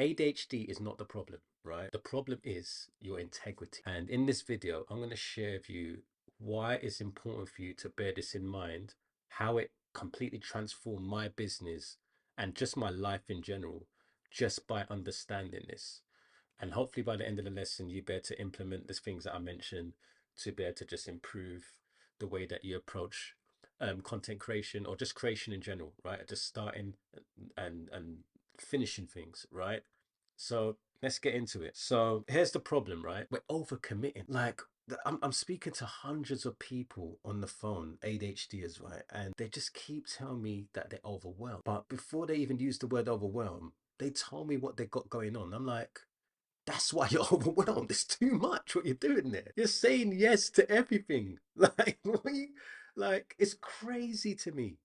ADHD is not the problem, right? The problem is your integrity. And in this video, I'm going to share with you why it's important for you to bear this in mind, how it completely transformed my business and just my life in general, just by understanding this. And hopefully by the end of the lesson, you be able to implement the things that I mentioned to be able to just improve the way that you approach content creation or just creation in general, right? Just starting and finishing things, right? So let's get into it. So here's the problem, right? We're overcommitting. Like I'm speaking to hundreds of people on the phone, ADHDers, right? And they just keep telling me that they're overwhelmed. But before they even use the word overwhelmed, they told me what they got going on. I'm like, that's why you're overwhelmed. It's too much what you're doing there. You're saying yes to everything. Like it's crazy to me.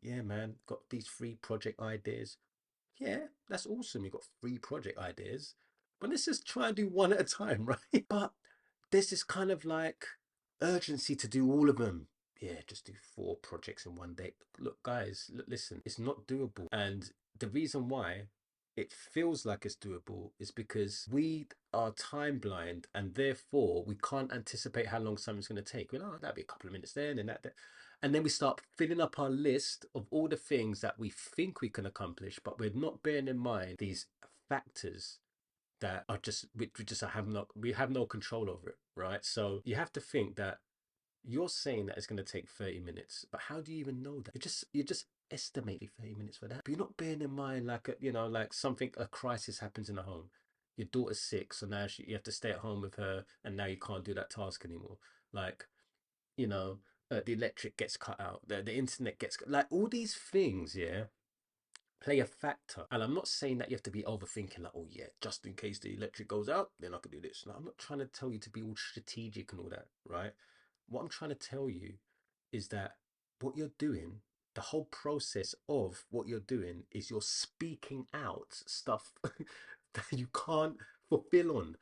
Yeah, man, got these free project ideas. Yeah, that's awesome. You got free project ideas. But let's just try and do one at a time, right? But there's this kind of like urgency to do all of them. Yeah, just do 4 projects in one day. Look, guys, listen, it's not doable. And the reason why it feels like it's doable is because we are time blind and therefore we can't anticipate how long something's going to take. Well, oh, that'll be a couple of minutes there and then that. And then we start filling up our list of all the things that we think we can accomplish, but we're not bearing in mind these factors that are just we just have no control over it, right? So you have to think that you're saying that it's going to take 30 minutes, but how do you even know that? You just estimate 30 minutes for that, but you're not bearing in mind like like something, a crisis happens in the home. Your daughter's sick, so now you have to stay at home with her, and now you can't do that task anymore. Like, you know, the electric gets cut out, the internet gets like all these things, yeah, play a factor. And I'm not saying that you have to be overthinking, like, oh yeah, just in case the electric goes out, then I can do this. No, I'm not trying to tell you to be all strategic and all that, right? What I'm trying to tell you is that what you're doing, the whole process of what you're doing is you're speaking out stuff that you can't fulfill on.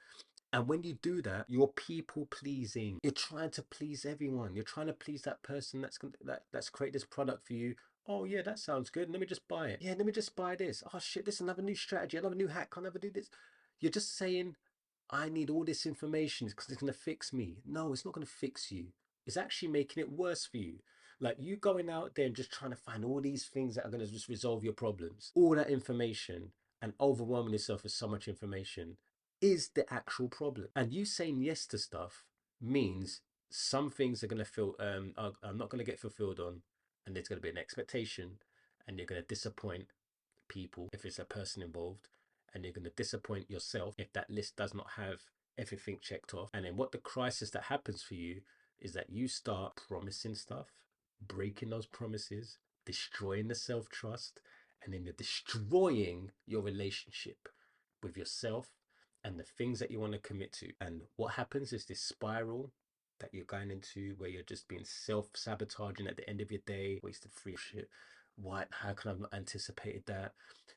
And when you do that, you're people pleasing. You're trying to please everyone. You're trying to please that person that's created this product for you. Oh yeah, that sounds good. Let me just buy it. Yeah, let me just buy this. Oh shit, this is another new strategy, another new hack. Can't ever do this. You're just saying, I need all this information because it's gonna fix me. No, it's not gonna fix you. It's actually making it worse for you. Like you going out there and just trying to find all these things that are gonna just resolve your problems. All that information and overwhelming yourself with so much information is the actual problem. And you saying yes to stuff means some things are going to feel are not going to get fulfilled on, and there's going to be an expectation, and you're going to disappoint people if it's a person involved, and you're going to disappoint yourself if that list does not have everything checked off. And then what the crisis that happens for you is that you start promising stuff, breaking those promises, destroying the self-trust, and then you're destroying your relationship with yourself and the things that you want to commit to. And what happens is this spiral that you're going into where you're just being self-sabotaging at the end of your day, wasted free shit. Why, how can I have not anticipated that?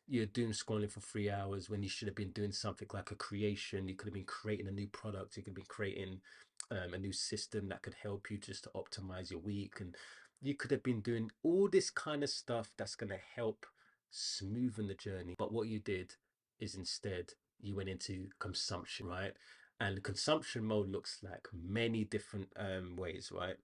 You're doom scrolling for 3 hours when you should have been doing something like a creation. You could have been creating a new product. You could have been creating a new system that could help you just to optimize your week. And you could have been doing all this kind of stuff that's going to help smoothen the journey. But what you did is instead you went into consumption, right? And consumption mode looks like many different ways, right?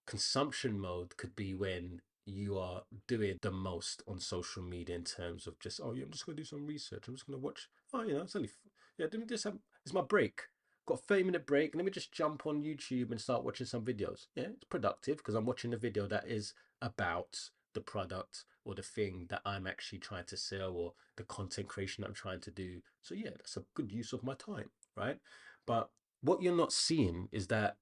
Consumption mode could be when you are doing the most on social media in terms of just, oh yeah, I'm just gonna do some research. I'm just gonna watch. Oh, it's only yeah. Let me just have. It's my break. Got a 30-minute break. Let me just jump on YouTube and start watching some videos. Yeah, it's productive because I'm watching a video that is about the product or the thing that I'm actually trying to sell or the content creation I'm trying to do. So yeah, that's a good use of my time, right? But what you're not seeing is that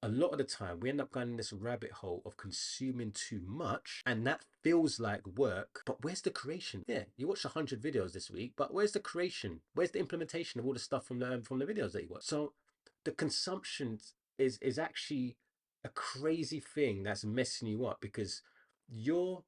a lot of the time we end up going in this rabbit hole of consuming too much, and that feels like work, but where's the creation? Yeah, you watched 100 videos this week, but where's the creation? Where's the implementation of all the stuff from the videos that you watch? So the consumption is actually a crazy thing that's messing you up because you're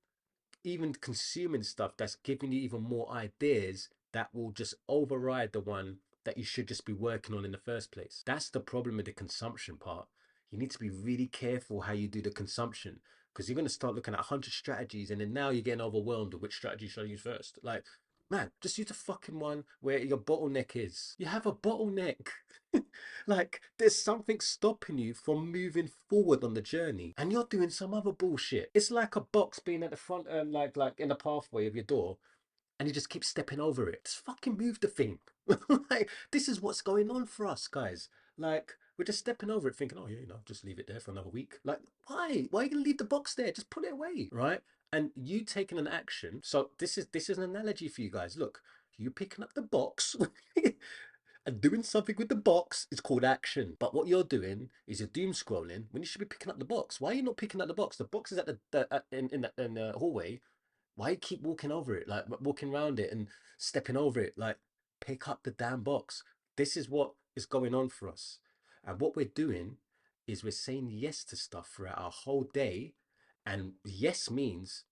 even consuming stuff that's giving you even more ideas that will just override the one that you should just be working on in the first place. That's the problem with the consumption part. You need to be really careful how you do the consumption because you're going to start looking at 100 strategies and then now you're getting overwhelmed with which strategy should I use first. Like, Man, just use the fucking one where your bottleneck is. You have a bottleneck. Like, there's something stopping you from moving forward on the journey, and you're doing some other bullshit. It's like a box being at the front, like in the pathway of your door, and you just keep stepping over it. Just fucking move the thing. Like, this is what's going on for us, guys. Like, we're just stepping over it, thinking, oh yeah, just leave it there for another week. Like, why? Why are you gonna leave the box there? Just put it away, right? And you taking an action. So this is an analogy for you guys. Look, you picking up the box and doing something with the box is called action. But what you're doing is you're doom scrolling when you should be picking up the box. Why are you not picking up the box? The box is at in the hallway. Why you keep walking over it, like walking around it and stepping over it? Like, pick up the damn box. This is what is going on for us. And what we're doing is we're saying yes to stuff throughout our whole day. And yes means,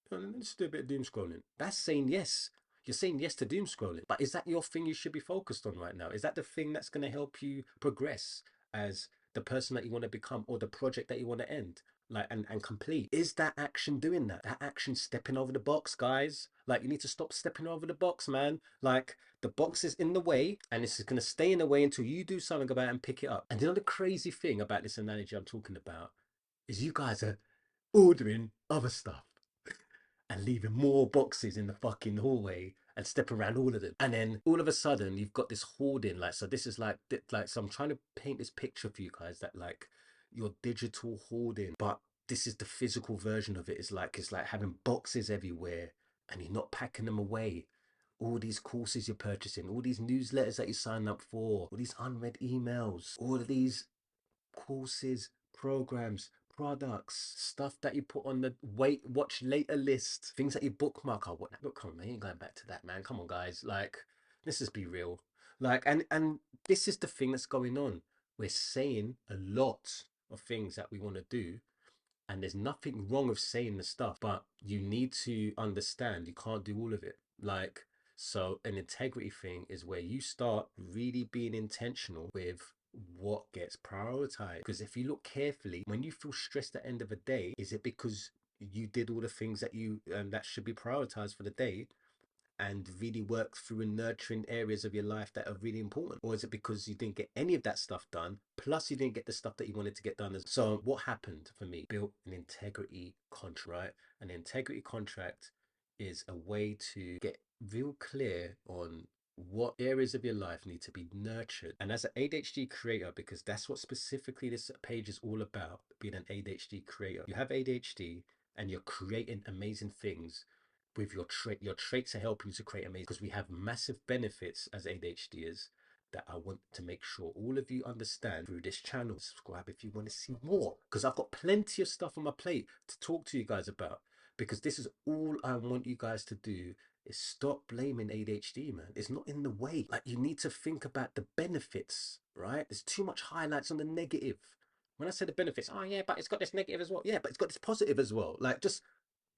let's do a bit of doom scrolling. That's saying yes. You're saying yes to doom scrolling. But is that your thing you should be focused on right now? Is that the thing that's going to help you progress as the person that you want to become, or the project that you want to end? Like, and complete. Is that action doing that? That action stepping over the box, guys? Like, you need to stop stepping over the box, man. Like, the box is in the way, and it's going to stay in the way until you do something about it and pick it up. And the crazy thing about this analogy I'm talking about is you guys are ordering other stuff and leaving more boxes in the fucking hallway and step around all of them. And then all of a sudden you've got this hoarding. Like, so this is like, so I'm trying to paint this picture for you guys that like your digital hoarding, but this is the physical version of it. It's like having boxes everywhere and you're not packing them away. All these courses you're purchasing, all these newsletters that you sign up for, all these unread emails, all of these courses, programs, products, stuff that you put on the watch later list, things that you bookmark. Oh, what? Look, come on, man, you ain't going back to that, man. Come on, guys. Like, let's just be real. Like, and this is the thing that's going on. We're saying a lot of things that we want to do, and there's nothing wrong with saying the stuff, but you need to understand you can't do all of it. Like, so an integrity thing is where you start really being intentional with what gets prioritized. Because if you look carefully, when you feel stressed at the end of a day, is it because you did all the things that you that should be prioritized for the day, and really work through and nurturing areas of your life that are really important? Or is it because you didn't get any of that stuff done, plus you didn't get the stuff that you wanted to get done? So what happened for me? Built an integrity contract, right? An integrity contract is a way to get real clear on what areas of your life need to be nurtured. And as an ADHD creator, because that's what specifically this page is all about, being an ADHD creator, you have ADHD and you're creating amazing things with your traits are helping you to create amazing, because we have massive benefits as ADHDers that I want to make sure all of you understand through this channel. Subscribe if you want to see more, because I've got plenty of stuff on my plate to talk to you guys about, because this is all I want you guys to do is stop blaming ADHD, man. It's not in the way. Like, you need to think about the benefits, right? There's too much highlights on the negative. When I say the benefits, oh yeah, but it's got this negative as well. Yeah, but it's got this positive as well. Like, just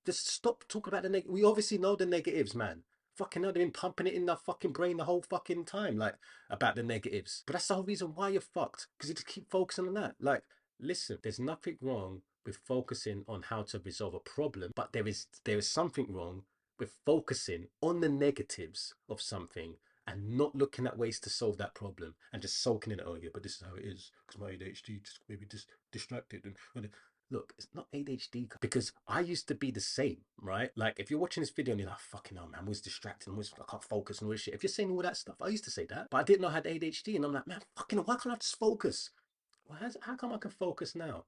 stop talking about the negative. We obviously know the negatives, man. Fucking hell, they've been pumping it in the fucking brain the whole fucking time, like, about the negatives. But that's the whole reason why you're fucked, because you just keep focusing on that. Like, listen, there's nothing wrong with focusing on how to resolve a problem, but there is something wrong with focusing on the negatives of something and not looking at ways to solve that problem and just soaking in it. Oh yeah, but this is how it is because my ADHD just maybe just distracted and look, it's not ADHD, because I used to be the same, right? Like, if you're watching this video and you're like, fucking hell, man, I was distracted, I can't focus and all this shit. If you're saying all that stuff, I used to say that, but I didn't know I had ADHD, and I'm like, man, fucking hell, why can't I just focus? Well, how come I can focus now?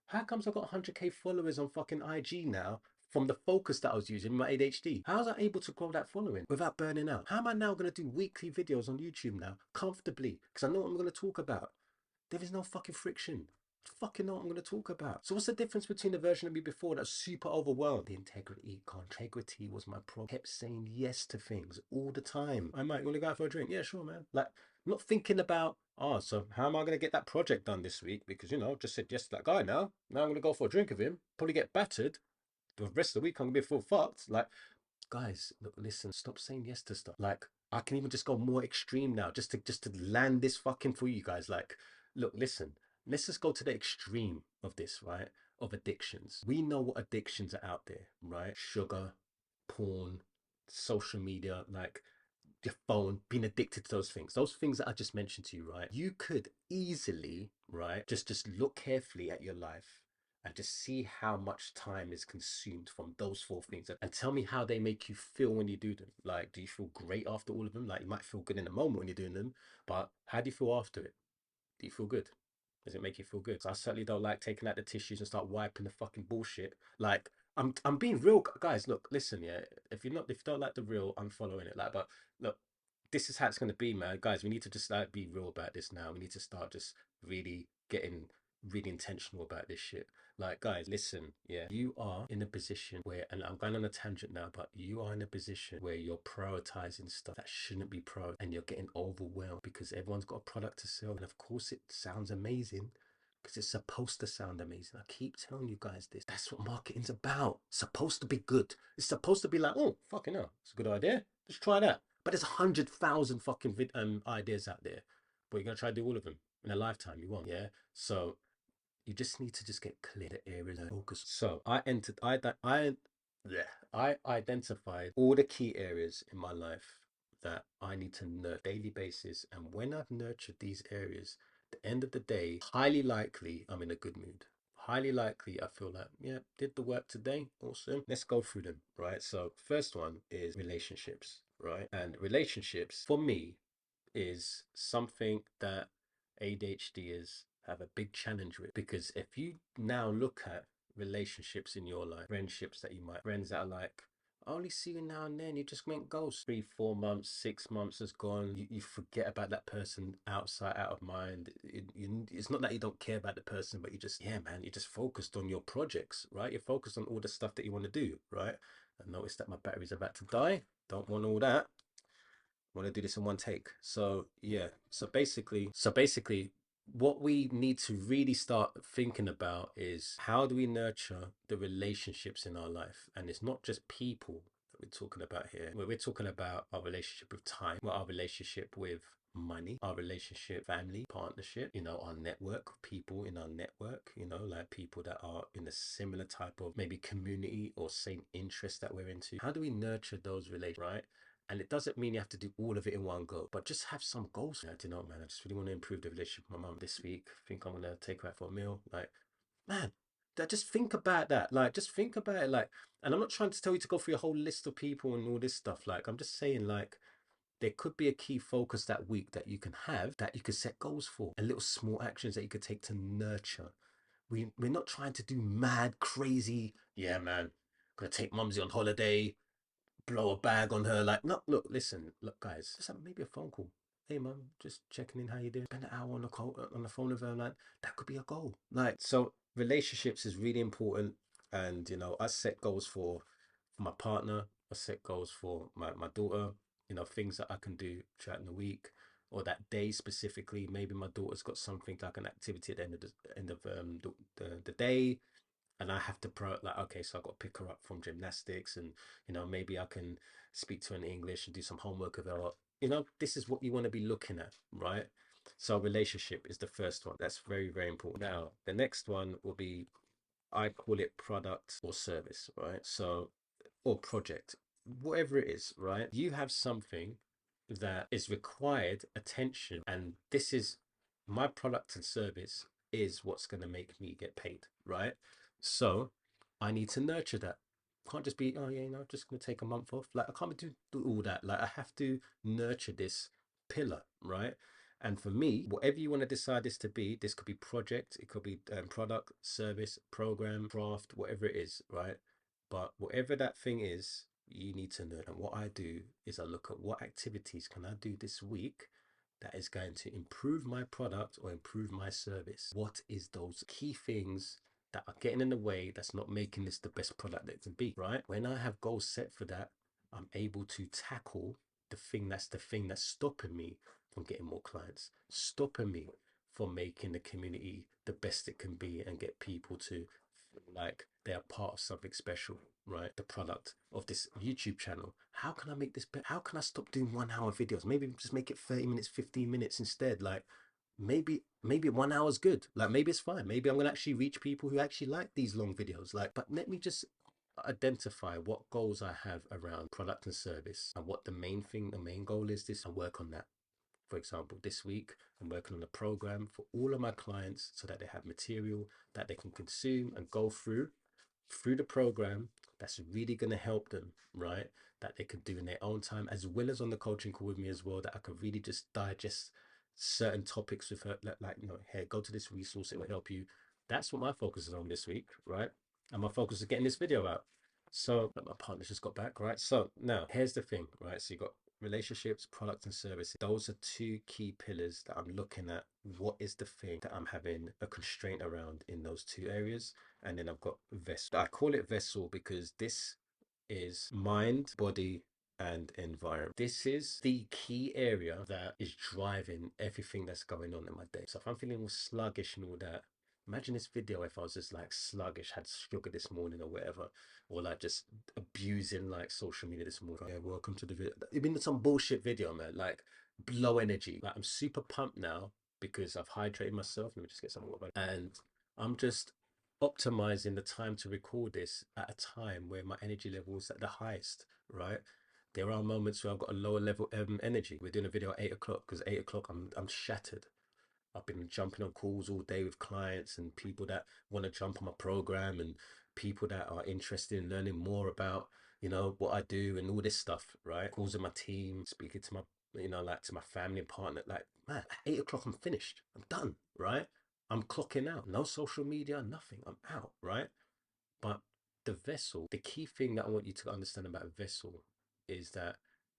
How comes I've got 100k followers on fucking IG now from the focus that I was using in my ADHD? How was I able to grow that following without burning out? How am I now going to do weekly videos on YouTube now comfortably? Because I know what I'm going to talk about. There is no fucking friction. I fucking know what I'm going to talk about. So what's the difference between the version of me before that was super overwhelmed? The integrity was my problem. Kept saying yes to things all the time. I might want to go out for a drink. Yeah, sure, man. Like, not thinking about, oh, so how am I going to get that project done this week? Because, just said yes to that guy now. Now I'm going to go for a drink with him. Probably get battered. The rest of the week I'm going to be full fucked. Like, guys, look, listen, stop saying yes to stuff. Like, I can even just go more extreme now, just to land this fucking for you guys. Like, look, listen, let's just go to the extreme of this, right? Of addictions. We know what addictions are out there, right? Sugar, porn, social media, like your phone, being addicted to those things that I just mentioned to you, right? You could easily, right, just look carefully at your life and just see how much time is consumed from those four things, and tell me how they make you feel when you do them. Like, do you feel great after all of them? Like, you might feel good in the moment when you're doing them, but how do you feel after it? Do you feel good? Does it make you feel good? So I certainly don't like taking out the tissues and start wiping the fucking bullshit. Like, I'm being real, guys. Look, listen, yeah. If you don't like the real, I'm following it. Like, but look, this is how it's gonna be, man. Guys, we need to just like be real about this now. We need to start just really getting really intentional about this shit. Like, guys, listen, yeah. You are in a position where, and I'm going on a tangent now, but you are in a position where you're prioritizing stuff that shouldn't be prioritized, and you're getting overwhelmed because everyone's got a product to sell. And of course, it sounds amazing because it's supposed to sound amazing. I keep telling you guys this. That's what marketing's about. It's supposed to be good. It's supposed to be like, oh, fucking hell, it's a good idea. Let's try that. But there's 100,000 fucking ideas out there. But you're going to try to do all of them in a lifetime. You won't. Yeah. So you just need to just get clear the areas and focus. So I identified all the key areas in my life that I need to nurture daily basis. And when I've nurtured these areas, at the end of the day, highly likely I'm in a good mood. Highly likely I feel like, yeah, did the work today. Awesome. Let's go through them, right? So first one is relationships, right? And relationships for me is something that ADHDers have a big challenge with, because if you now look at relationships in your life, friendships that you might, friends that are like, I only see you now and then, you just went ghost. 3 4 months, 6 months has gone, you forget about that person, outside out of mind. It's not that you don't care about the person, but you just, yeah man, you're just focused on your projects, right? You're focused on all the stuff that you want to do, right? I noticed that my battery's about to die. Don't want all that. Want to do this in one take. So yeah, so basically what we need to really start thinking about is, how do we nurture the relationships in our life? And it's not just people that we're talking about here. We're talking about our relationship with time, well, our relationship with money, our relationship, family, partnership, our network, people in our network, like people that are in a similar type of maybe community or same interest that we're into. How do we nurture those relationships, right? And it doesn't mean you have to do all of it in one go, but just have some goals. Yeah, do you know, man, I just really want to improve the relationship with my mum this week. I think I'm gonna take her out for a meal. Like, man, just think about that. Like, just think about it. Like, and I'm not trying to tell you to go through a whole list of people and all this stuff. Like, I'm just saying, like, there could be a key focus that week that you can have, that you could set goals for, and little small actions that you could take to nurture. We're not trying to do mad, crazy, yeah, man, gonna take mumsy on holiday, blow a bag on her. Like, no, look, listen, look, guys, just have maybe a phone call. Hey, mum, just checking in, how you doing? Spend an hour on the phone with her. Like, that could be a goal. Like, so relationships is really important. And I set goals for my partner. I set goals for my daughter. Things that I can do throughout the week or that day specifically. Maybe my daughter's got something like an activity at the end of the day, and I have to like, okay, so I got to pick her up from gymnastics, and maybe I can speak to her in English and do some homework with her. This is what you want to be looking at, right? So relationship is the first one. That's very, very important. Now, the next one will be, I call it product or service, right? So, or project, whatever it is, right? You have something that is required attention, and this is my product and service is what's going to make me get paid, right? So I need to nurture that. Can't just be, oh yeah, just going to take a month off. Like, I can't do all that. Like, I have to nurture this pillar, right? And for me, whatever you want to decide this to be, this could be project, it could be product, service, program, craft, whatever it is, right? But whatever that thing is, you need to know. And what I do is I look at what activities can I do this week that is going to improve my product or improve my service. What is those key things that are getting in the way, that's not making this the best product that it can be, right? When I have goals set for that, I'm able to tackle the thing that's stopping me from getting more clients, stopping me from making the community the best it can be and get people to feel like they're part of something special, right? The product of this YouTube channel. How can I make this better? How can I stop doing 1 hour videos? Maybe just make it 30 minutes, 15 minutes instead. Like, maybe 1 hour is good. Like, maybe it's fine. Maybe I'm gonna actually reach people who actually like these long videos. Like, but let me just identify what goals I have around product and service and what the main goal is this, and work on that. For example, this week I'm working on a program for all of my clients so that they have material that they can consume and go through the program that's really going to help them, right? That they could do in their own time, as well as on the coaching call with me as well, that I could really just digest certain topics with her, like, you know, hey, go to this resource, it will help you. That's what my focus is on this week, right? And my focus is getting this video out. So my partner just got back, right? So now here's the thing, right? So you got relationships, product and services. Those are two key pillars that I'm looking at. What is the thing that I'm having a constraint around in those two areas? And then I've got vessel. I call it vessel because this is mind, body, and environment. This is the key area that is driving everything that's going on in my day. So if I'm feeling all sluggish and all that, imagine this video if I was just like sluggish, had sugar this morning or whatever, or like just abusing like social media this morning. Yeah, welcome to the video. It's been some bullshit video, man. Like low energy. Like I'm super pumped now because I've hydrated myself. Let me just get some water. And I'm just optimizing the time to record this at a time where my energy level is at the highest, right? There are moments where I've got a lower level energy. We're doing a video at 8 o'clock because 8 o'clock I'm shattered. I've been jumping on calls all day with clients and people that want to jump on my program and people that are interested in learning more about, you know, what I do and all this stuff, right? Calls with my team, speaking to my, you know, like to my family and partner. Like, man, at 8 o'clock, I'm finished. I'm done, right? I'm clocking out. No social media, nothing. I'm out, right? But the vessel, the key thing that I want you to understand about a vessel is that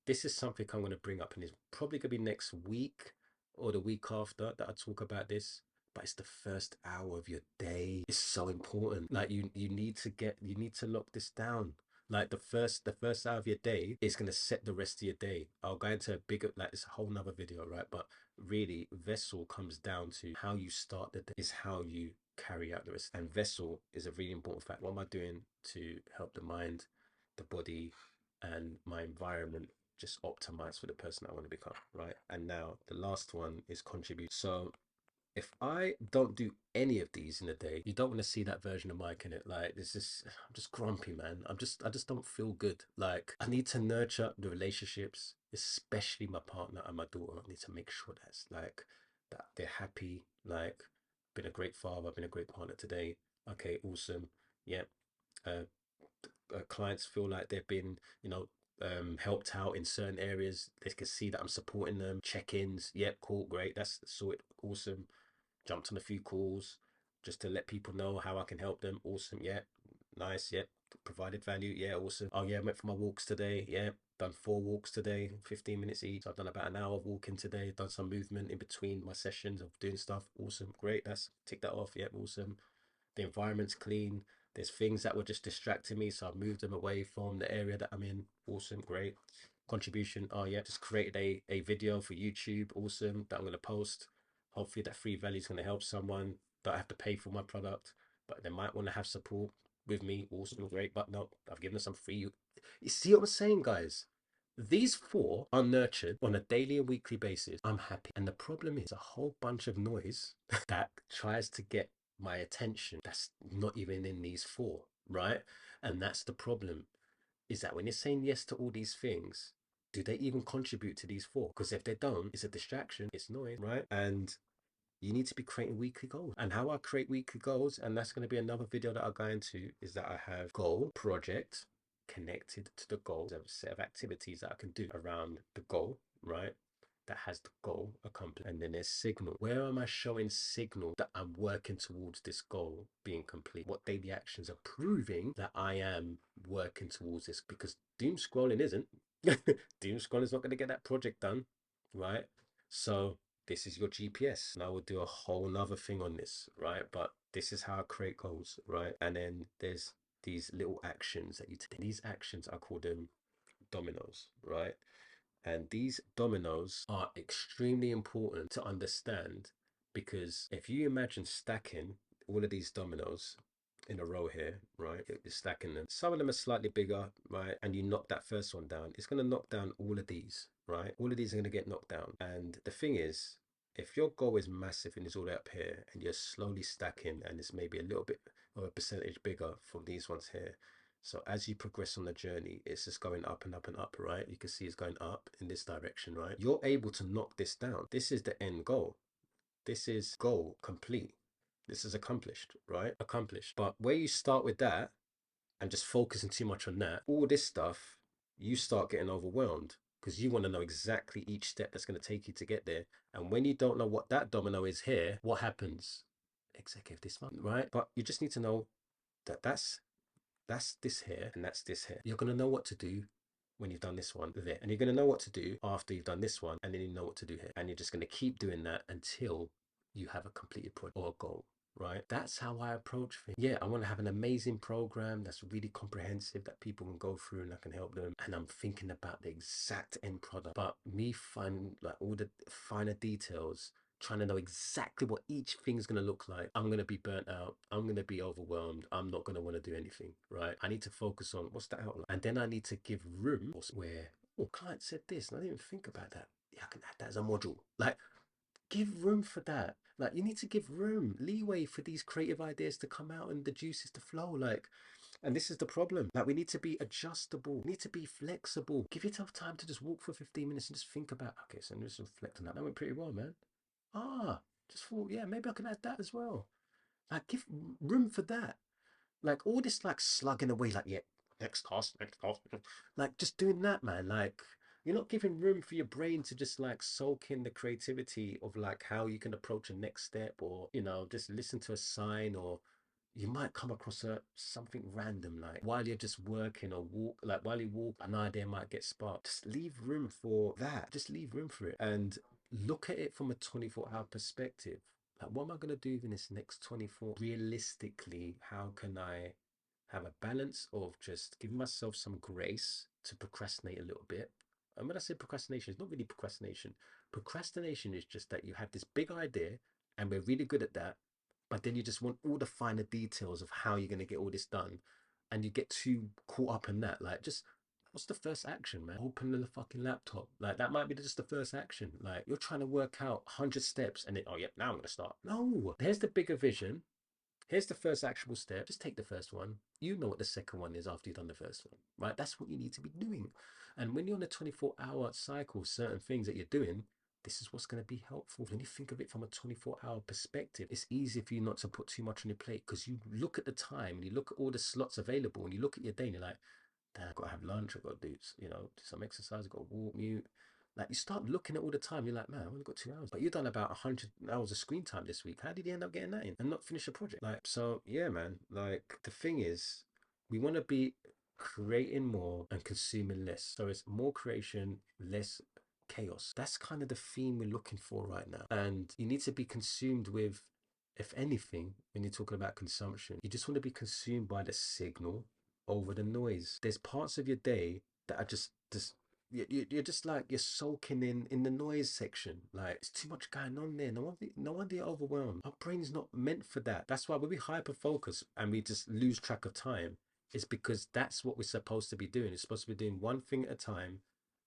this is something I'm going to bring up, and it's probably going to be next week or the week after that I talk about this. But it's the first hour of your day. It's so important. Like you need to lock this down. Like the first hour of your day is going to set the rest of your day. I'll go into a bigger, like it's a whole nother video, right? But really, vessel comes down to how you start the day is how you carry out the rest. And vessel is a really important fact. What am I doing to help the mind, the body, and my environment just optimize for the person I want to become, right? And now the last one is contribute. So if I don't do any of these in a day, you don't want to see that version of Mike in it. Like this is, I'm just grumpy, man. I just don't feel good. Like I need to nurture the relationships, especially my partner and my daughter. I need to make sure that's like that they're happy. Like been a great father, been a great partner today. Okay, awesome. Yeah. Uh, Clients feel like they've been, you know, helped out in certain areas. They can see that I'm supporting them. Check-ins. Yep, cool, great. That's sorted. Awesome. Jumped on a few calls just to let people know how I can help them. Awesome. Yeah. Nice. Yeah. Provided value. Yeah. Awesome. Oh yeah. Went for my walks today. Yeah. Done 4 walks today, 15 minutes each. I've done about an hour of walking today. Done some movement in between my sessions of doing stuff. Awesome. Great. That's tick that off. Yeah. Awesome. The environment's clean. There's things that were just distracting me, so I've moved them away from the area that I'm in. Awesome. Great. Contribution. Oh yeah. Just created a video for YouTube. Awesome. That I'm going to post. Hopefully that free value is going to help someone that I have to pay for my product, but they might want to have support with me. Awesome, great. But no, I've given them some free. You see what I'm saying, guys? These four are nurtured on a daily and weekly basis. I'm happy. And the problem is a whole bunch of noise that tries to get my attention that's not even in these four, right? And that's the problem, is that when you're saying yes to all these things, do they even contribute to these four? Because if they don't, it's a distraction, it's noise, right? And you need to be creating weekly goals. And how I create weekly goals, and that's going to be another video that I'll go into, is that I have goal project connected to the goal. There's a set of activities that I can do around the goal, right? That has the goal accomplished. And then there's signal. Where am I showing signal that I'm working towards this goal being complete? What daily actions are proving that I am working towards this? Because doom scrolling isn't. Doom scrolling is not going to get that project done, right? So this is your GPS. And I will do a whole nother thing on this, right? But this is how I create goals, right? And then there's these little actions that you take. These actions, I call them dominoes, right? And these dominoes are extremely important to understand, because if you imagine stacking all of these dominoes in a row here, right? You're stacking them. Some of them are slightly bigger, right? And you knock that first one down, it's going to knock down all of these, right? All of these are going to get knocked down. And the thing is, if your goal is massive and it's all the way up here and you're slowly stacking and it's maybe a little bit of a percentage bigger from these ones here, So as you progress on the journey, it's just going up and up and up, right? You can see it's going up in this direction, right? You're able to knock this down. This is the end goal. This is goal complete. This is accomplished, right? Accomplished. But where you start with that and just focusing too much on that, all this stuff, you start getting overwhelmed because you want to know exactly each step that's going to take you to get there. And when you don't know what that domino is here, what happens? Executive this month, right? But you just need to know that that's this here and that's this here. You're going to know what to do when you've done this one there, and you're going to know what to do after you've done this one, and then you know what to do here, and you're just going to keep doing that until you have a completed project or a goal, right? That's how I approach things. Yeah, I want to have an amazing program that's really comprehensive that people can go through and I can help them, and I'm thinking about the exact end product, but me finding like all the finer details, trying to know exactly what each thing's going to look like, I'm going to be burnt out. I'm going to be overwhelmed. I'm not going to want to do anything, right? I need to focus on what's the outline. And then I need to give room where, oh, client said this, and I didn't even think about that. Yeah, I can add that as a module. Like, give room for that. Like, you need to give room, leeway for these creative ideas to come out and the juices to flow. Like, and this is the problem. Like, we need to be adjustable. We need to be flexible. Give yourself time to just walk for 15 minutes and just think about, okay, so I'm just reflect on that. That went pretty well, man. Ah, just thought, yeah, maybe I can add that as well. Like, give room for that. Like, all this, like, slugging away, like, yeah, next task, next task. Like, just doing that, man. Like, you're not giving room for your brain to just, like, soak in the creativity of, like, how you can approach a next step, or, you know, just listen to a sign, or you might come across something random, like while you're just working or walk, like while you walk, an idea might get sparked. Just leave room for that. Just leave room for it and look at it from a 24-hour perspective. Like, what am I going to do in this next 24? Realistically, how can I have a balance of just giving myself some grace to procrastinate a little bit? And when I say procrastination, it's not really procrastination. Procrastination is just that you have this big idea and we're really good at that, but then you just want all the finer details of how you're going to get all this done, and you get too caught up in that. Like, just what's the first action, man? Open the fucking laptop. Like, that might be just the first action. Like, you're trying to work out 100 steps and then, oh yeah, now I'm going to start. No, there's the bigger vision. Here's the first actionable step. Just take the first one. You know what the second one is after you've done the first one, right? That's what you need to be doing. And when you're on a 24-hour cycle, certain things that you're doing, this is what's going to be helpful. When you think of it from a 24-hour perspective, it's easy for you not to put too much on your plate, because you look at the time and you look at all the slots available and you look at your day and you're like, damn, I've got to have lunch, I've got to do, do some exercise, I've got to walk, mute. Like, you start looking at all the time, you're like, man, I've only got 2 hours. But you've done about 100 hours of screen time this week. How did you end up getting that in and not finish a project? Like, so yeah, man, like, the thing is, we want to be creating more and consuming less. So it's more creation, less chaos. That's kind of the theme we're looking for right now. And you need to be consumed with, if anything, when you're talking about consumption, you just want to be consumed by the signal over the noise. There's parts of your day that are just you're just like, you're soaking in the noise section. Like, it's too much going on there. No wonder you're overwhelmed. Our brain's not meant for that. That's why when we hyper focus and we just lose track of time, it's because that's what we're supposed to be doing. It's supposed to be doing one thing at a time,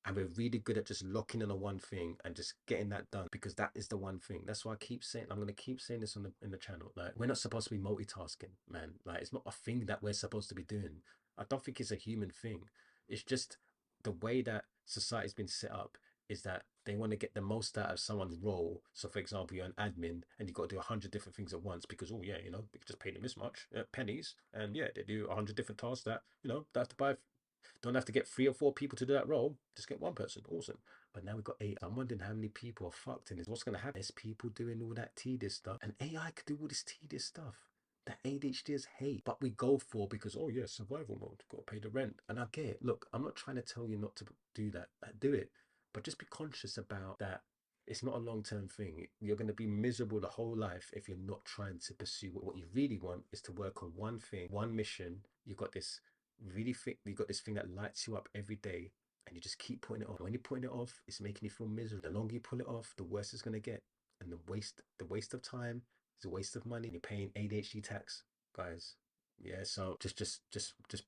and we're really good at just locking in on one thing and just getting that done, because that is the one thing. That's why I keep saying, I'm going to keep saying this on in the channel, like, we're not supposed to be multitasking, man. Like, it's not a thing that we're supposed to be doing. I don't think it's a human thing. It's just the way that society's been set up, is that they want to get the most out of someone's role. So for example, you're an admin and you've got to do 100 different things at once, because, oh yeah, we can just pay them this much pennies, and yeah, they do 100 different tasks that, they have to buy. Don't have to get 3 or 4 people to do that role. Just get one person. Awesome. But now we've got AI. I'm wondering how many people are fucked in this. What's going to happen? There's people doing all that tedious stuff, and AI could do all this tedious stuff that ADHDers hate, but we go for, because, oh yeah, survival mode, got to pay the rent. And I get it. Look, I'm not trying to tell you not to do that. Do it, but just be conscious about that. It's not a long-term thing. You're going to be miserable the whole life if you're not trying to pursue what you really want, is to work on one thing, one mission. You've got this you got this thing that lights you up every day, and you just keep putting it off. When you're putting it off, it's making you feel miserable. The longer you pull it off, the worse it's going to get. And the waste of time is a waste of money. You're paying ADHD tax, guys. Yeah, so just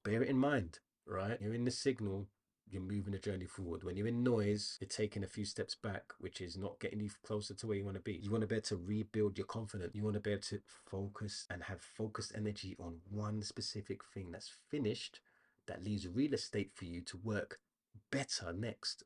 bear it in mind, right? You're in the signal, you're moving the journey forward. When you're in noise, you're taking a few steps back, which is not getting you closer to where you want to be. You want to be able to rebuild your confidence. You want to be able to focus and have focused energy on one specific thing that's finished, that leaves real estate for you to work better next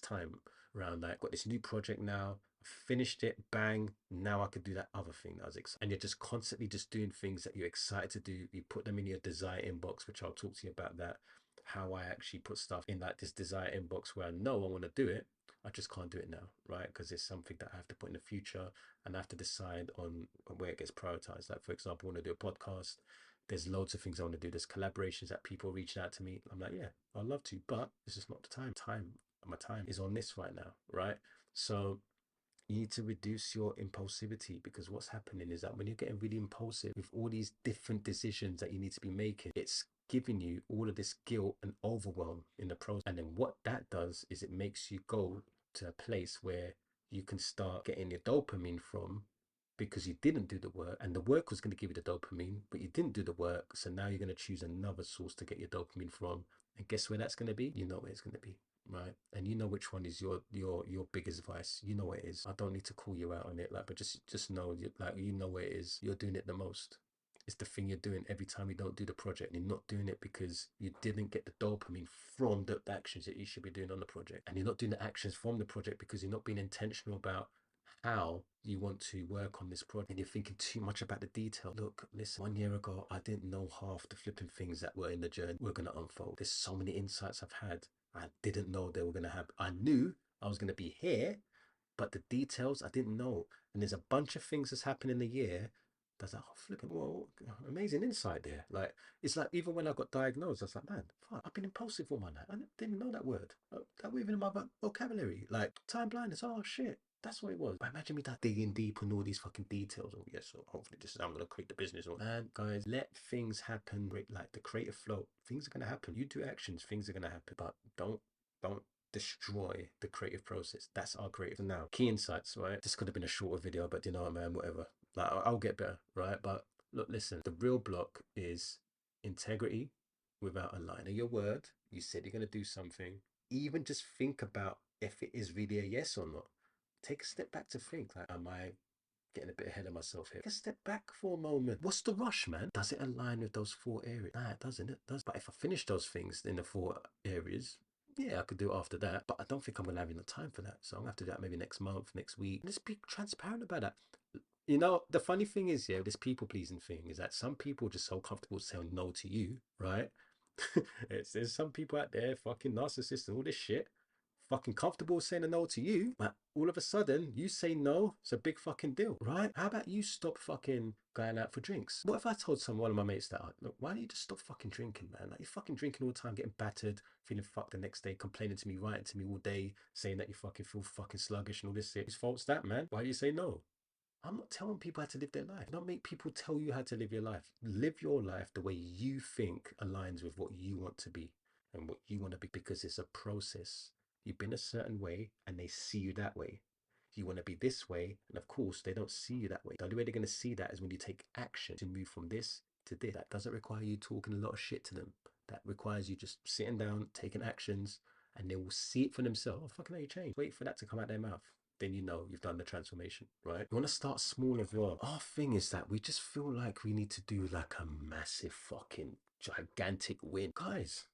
time around. Like, got this new project now, finished it, bang, now I could do that other thing that I was excited. And you're just constantly just doing things that you're excited to do. You put them in your desire inbox, which I'll talk to you about that, how I actually put stuff in like this desire inbox where I know I want to do it. I just can't do it now, right? Because it's something that I have to put in the future, and I have to decide on where it gets prioritized. Like, for example, I want to do a podcast. There's loads of things I want to do. There's collaborations that people reaching out to me. I'm like, yeah, I'd love to, but this is not the time. My time is on this right now, right? So you need to reduce your impulsivity, because what's happening is that when you're getting really impulsive with all these different decisions that you need to be making, it's giving you all of this guilt and overwhelm in the process. And then what that does is it makes you go to a place where you can start getting your dopamine from, because you didn't do the work, and the work was going to give you the dopamine, but you didn't do the work. So now you're going to choose another source to get your dopamine from. And guess where that's going to be? You know where it's going to be, right? And you know which one is your biggest vice. You know what it is. I don't need to call you out on it, like, but just know, like, you know where it is. You're doing it the most. It's the thing you're doing every time you don't do the project. And you're not doing it because you didn't get the dopamine from the actions that you should be doing on the project. And you're not doing the actions from the project because you're not being intentional about how you want to work on this project, and you're thinking too much about the detail. Look, listen, 1 year ago, I didn't know half the flipping things that were in the journey were going to unfold. There's so many insights I've had. I didn't know they were going to have. I knew I was going to be here, but the details I didn't know. And there's a bunch of things that's happened in the year that's like, oh, flipping, well, amazing insight there. Like, it's like, even when I got diagnosed, I was like, man, fuck, I've been impulsive all my life. I didn't know that word. That word even in my vocabulary. Like, time blindness, oh shit. That's what it was. But imagine me that digging deep on all these fucking details. Oh, yes, so hopefully this is how I'm going to create the business. Man, guys, let things happen. Like the creative flow. Things are going to happen. You do actions, things are going to happen. But don't destroy the creative process. That's our creative. So now, key insights, right? This could have been a shorter video, but you know what, man, whatever. Like, I'll get better, right? But look, listen, the real block is integrity without a line of your word. You said you're going to do something. Even just think about if it is really a yes or not. Take a step back to think, like, am I getting a bit ahead of myself here? Take a step back for a moment. What's the rush, man? Does it align with those 4 areas? Nah, it doesn't. It does. But if I finish those things in the 4 areas, yeah, I could do it after that. But I don't think I'm going to have enough time for that. So I'm going to have to do that maybe next month, next week. And just be transparent about that. You know, the funny thing is, yeah, this people pleasing thing is that some people are just so comfortable saying no to you, right? There's some people out there, fucking narcissists and all this shit, fucking comfortable saying a no to you, but all of a sudden you say no, it's a big fucking deal, right? How about you stop fucking going out for drinks? What if I told one of my mates that, look, why don't you just stop fucking drinking, man? Like, you're fucking drinking all the time, getting battered, feeling fucked the next day, complaining to me, writing to me all day, saying that you fucking feel fucking sluggish and all this shit. Whose fault's that, man? Why do you say no? I'm not telling people how to live their life. Don't make people tell you how to live your life. Live your life the way you think aligns with what you want to be and what you want to be, because it's a process. You've been a certain way and they see you that way. You want to be this way, and of course, they don't see you that way. The only way they're going to see that is when you take action to move from this to this. That doesn't require you talking a lot of shit to them. That requires you just sitting down, taking actions, and they will see it for themselves. Oh, fucking how you change. Wait for that to come out their mouth, then you know you've done the transformation, right? You want to start small as well. Our thing is that we just feel like we need to do like a massive fucking gigantic win. Guys,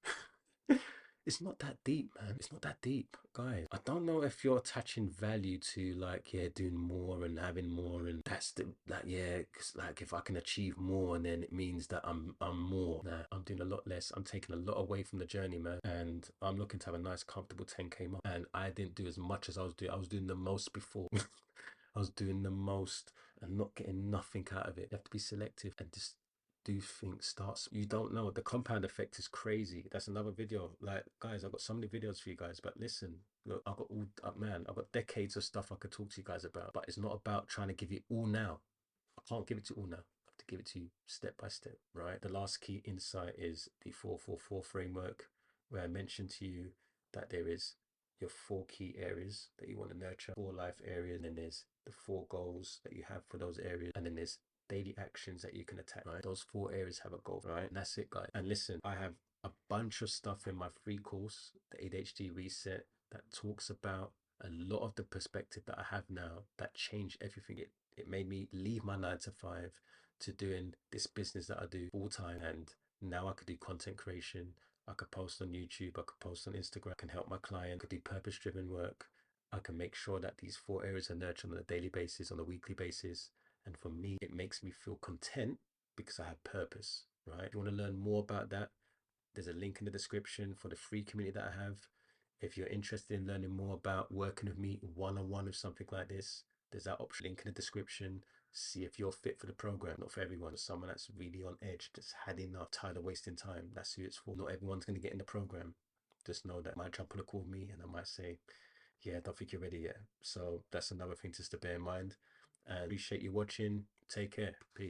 it's not that deep, man. It's not that deep, guys. I don't know if you're attaching value to, like, yeah, doing more and having more, and that's the, like, yeah, cause like if I can achieve more, and then it means that I'm more. Nah, I'm doing a lot less. I'm taking a lot away from the journey, man, and I'm looking to have a nice, comfortable 10K month. And I didn't do as much as I was doing. I was doing the most before. I was doing the most and not getting nothing out of it. You have to be selective and just do things. Starts. You don't know. The compound effect is crazy. That's another video. Like, guys, I've got so many videos for you guys, but listen, look, I've got all, man, I've got decades of stuff I could talk to you guys about, but it's not about trying to give you all now. I can't give it to you all now. I have to give it to you step by step, right? The last key insight is the 444 framework, where I mentioned to you that there is your 4 key areas that you want to nurture, 4 life areas, and then there's the 4 goals that you have for those areas, and then there's daily actions that you can attack, right? Those 4 areas have a goal, right? And that's it, guys. And listen, I have a bunch of stuff in my free course, the ADHD Reset, that talks about a lot of the perspective that I have now that changed everything. It made me leave my 9 to 5 to doing this business that I do full time, and Now I could do content creation. I could post on YouTube. I could post on Instagram. I can help my client. I could do purpose-driven work. I can make sure that these 4 areas are nurtured on a daily basis, on a weekly basis. And for me, it makes me feel content because I have purpose, right? If you want to learn more about that, there's a link in the description for the free community that I have. If you're interested in learning more about working with me one-on-one with something like this, there's that option link in the description. See if you're fit for the program. Not for everyone. Someone that's really on edge, that's had enough, tired of wasting time. That's who it's for. Not everyone's going to get in the program. Just know that I might jump on a call with me and I might say, yeah, I don't think you're ready yet. So that's another thing just to bear in mind. And appreciate you watching. Take care. Peace.